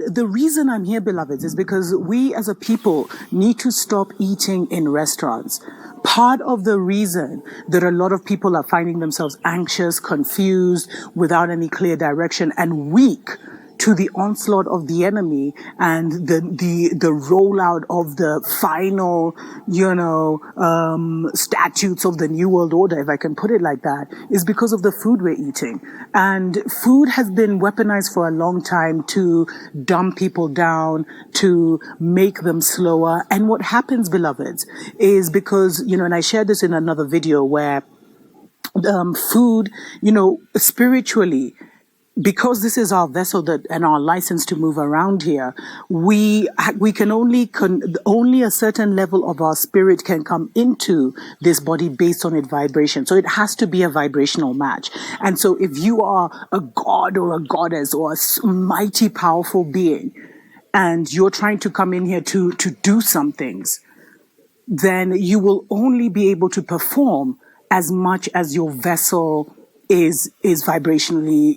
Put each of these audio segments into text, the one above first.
the reason I'm here, beloveds, is because we as a people need to stop eating in restaurants. Part of the reason that a lot of people are finding themselves anxious, confused, without any clear direction, and weak to the onslaught of the enemy and the rollout of the final, statutes of the New World Order, if I can put it like that, is because of the food we're eating. And food has been weaponized for a long time to dumb people down, to make them slower. And what happens, beloveds, is because, and I shared this in another video where food, spiritually, because this is our vessel and our license to move around here, we can only a certain level of our spirit can come into this body based on its vibration. So it has to be a vibrational match. And so if you are a god or a goddess or a mighty powerful being, and you're trying to come in here to do some things, then you will only be able to perform as much as your vessel is vibrationally,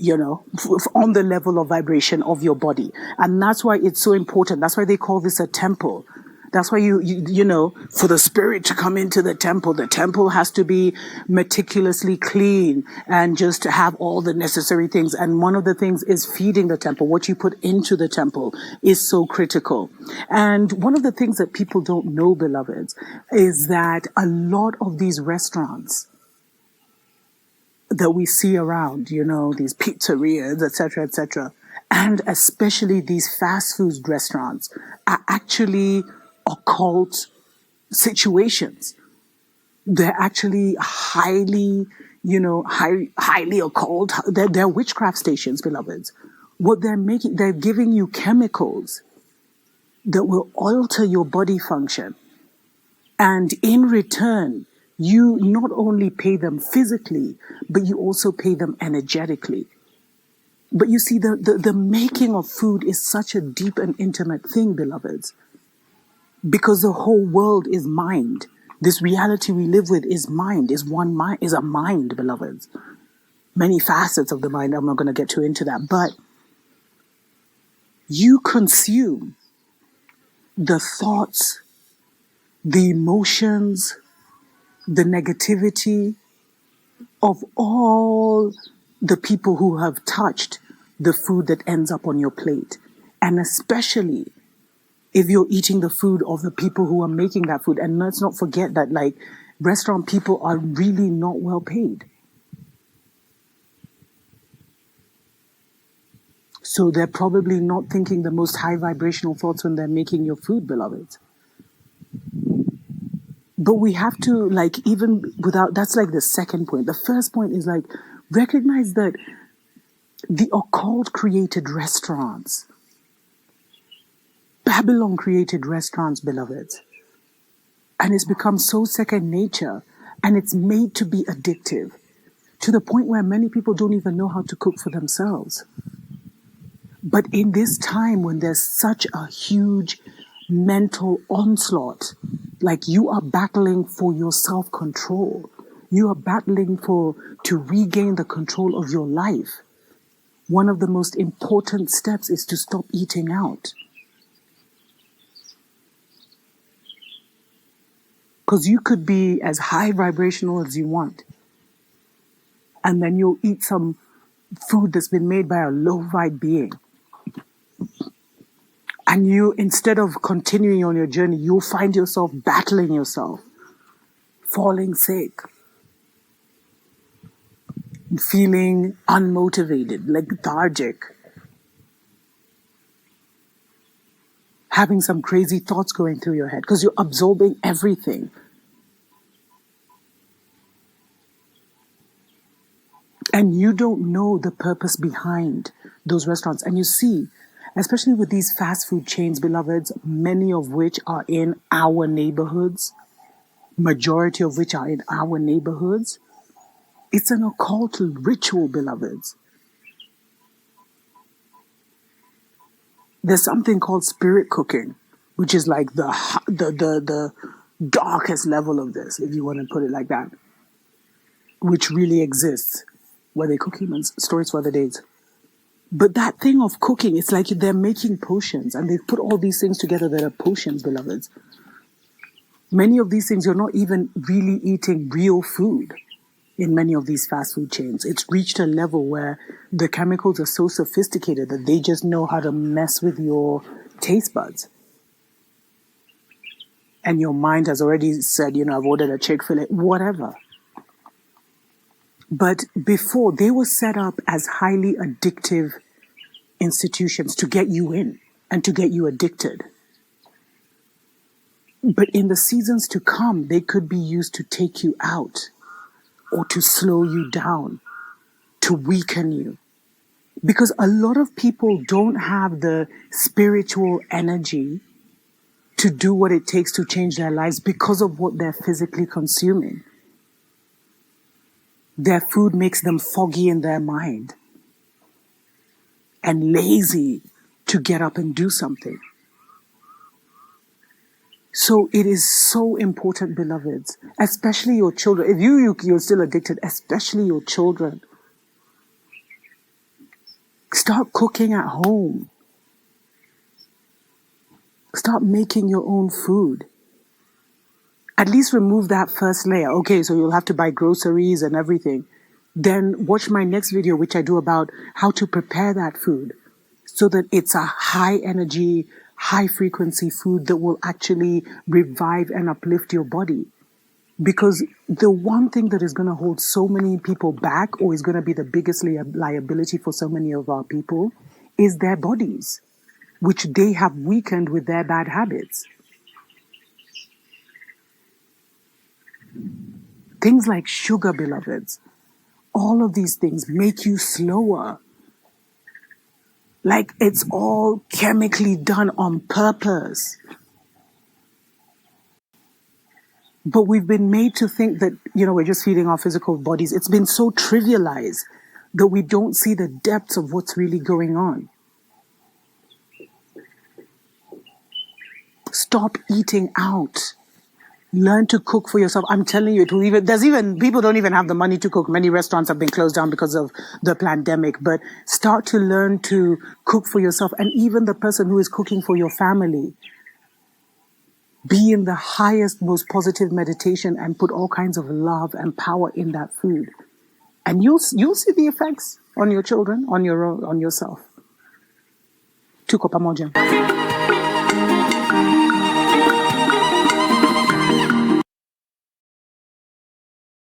on the level of vibration of your body. And that's why it's so important. That's why they call this a temple. That's why for the spirit to come into the temple has to be meticulously clean and just have all the necessary things. And one of the things is feeding the temple. What you put into the temple is so critical. And one of the things that people don't know, beloveds, is that a lot of these restaurants that we see around, these pizzerias, etc., and especially these fast food restaurants are actually occult situations. They're actually highly occult. They're witchcraft stations, beloveds. What they're giving you chemicals that will alter your body function. And in return, you not only pay them physically, but you also pay them energetically. But you see, the making of food is such a deep and intimate thing, beloveds, because the whole world is mind. This reality we live with is mind, is a mind, beloveds. Many facets of the mind, I'm not going to get too into that, but you consume the thoughts, the emotions, the negativity of all the people who have touched the food that ends up on your plate. And especially if you're eating the food of the people who are making that food. And let's not forget that, restaurant people are really not well paid. So they're probably not thinking the most high vibrational thoughts when they're making your food, beloveds. But we have to, even without, that's the second point. The first point is recognize that the occult created restaurants. Babylon created restaurants, beloveds. And it's become so second nature, and it's made to be addictive to the point where many people don't even know how to cook for themselves. But in this time when there's such a huge mental onslaught, you are battling for your self-control. You are battling to regain the control of your life. One of the most important steps is to stop eating out. Because you could be as high vibrational as you want, and then you'll eat some food that's been made by a low vibe being. And you, instead of continuing on your journey, you'll find yourself battling yourself, falling sick, feeling unmotivated, lethargic, having some crazy thoughts going through your head because you're absorbing everything. And you don't know the purpose behind those restaurants. And you see, especially with these fast food chains, beloveds, many of which are in our neighborhoods, majority of which are in our neighborhoods, it's an occult ritual, beloveds. There's something called spirit cooking, which is the darkest level of this, if you want to put it like that, which really exists, where they cook humans. Stories for other days. But that thing of cooking, it's like they're making potions and they put all these things together that are potions, beloveds. Many of these things, you're not even really eating real food in many of these fast food chains. It's reached a level where the chemicals are so sophisticated that they just know how to mess with your taste buds. And your mind has already said, I've ordered a Chick-fil-A, whatever. But before, they were set up as highly addictive institutions to get you in and to get you addicted. But in the seasons to come, they could be used to take you out or to slow you down, to weaken you. Because a lot of people don't have the spiritual energy to do what it takes to change their lives because of what they're physically consuming. Their food makes them foggy in their mind and lazy to get up and do something. So it is so important, beloveds, especially your children. If you're still addicted, especially your children. Start cooking at home. Start making your own food. At least remove that first layer. Okay, so you'll have to buy groceries and everything. Then watch my next video, which I do about how to prepare that food so that it's a high energy, high frequency food that will actually revive and uplift your body. Because the one thing that is going to hold so many people back, or is going to be the biggest liability for so many of our people, is their bodies, which they have weakened with their bad habits. Things like sugar, beloveds, all of these things make you slower. Like it's all chemically done on purpose. But we've been made to think that, we're just feeding our physical bodies. It's been so trivialized that we don't see the depths of what's really going on. Stop eating out. Learn to cook for yourself. I'm telling you, people don't even have the money to cook. Many restaurants have been closed down because of the pandemic, but start to learn to cook for yourself. And even the person who is cooking for your family, be in the highest, most positive meditation and put all kinds of love and power in that food. And you'll see the effects on your children, on yourself. Tuko pamoja.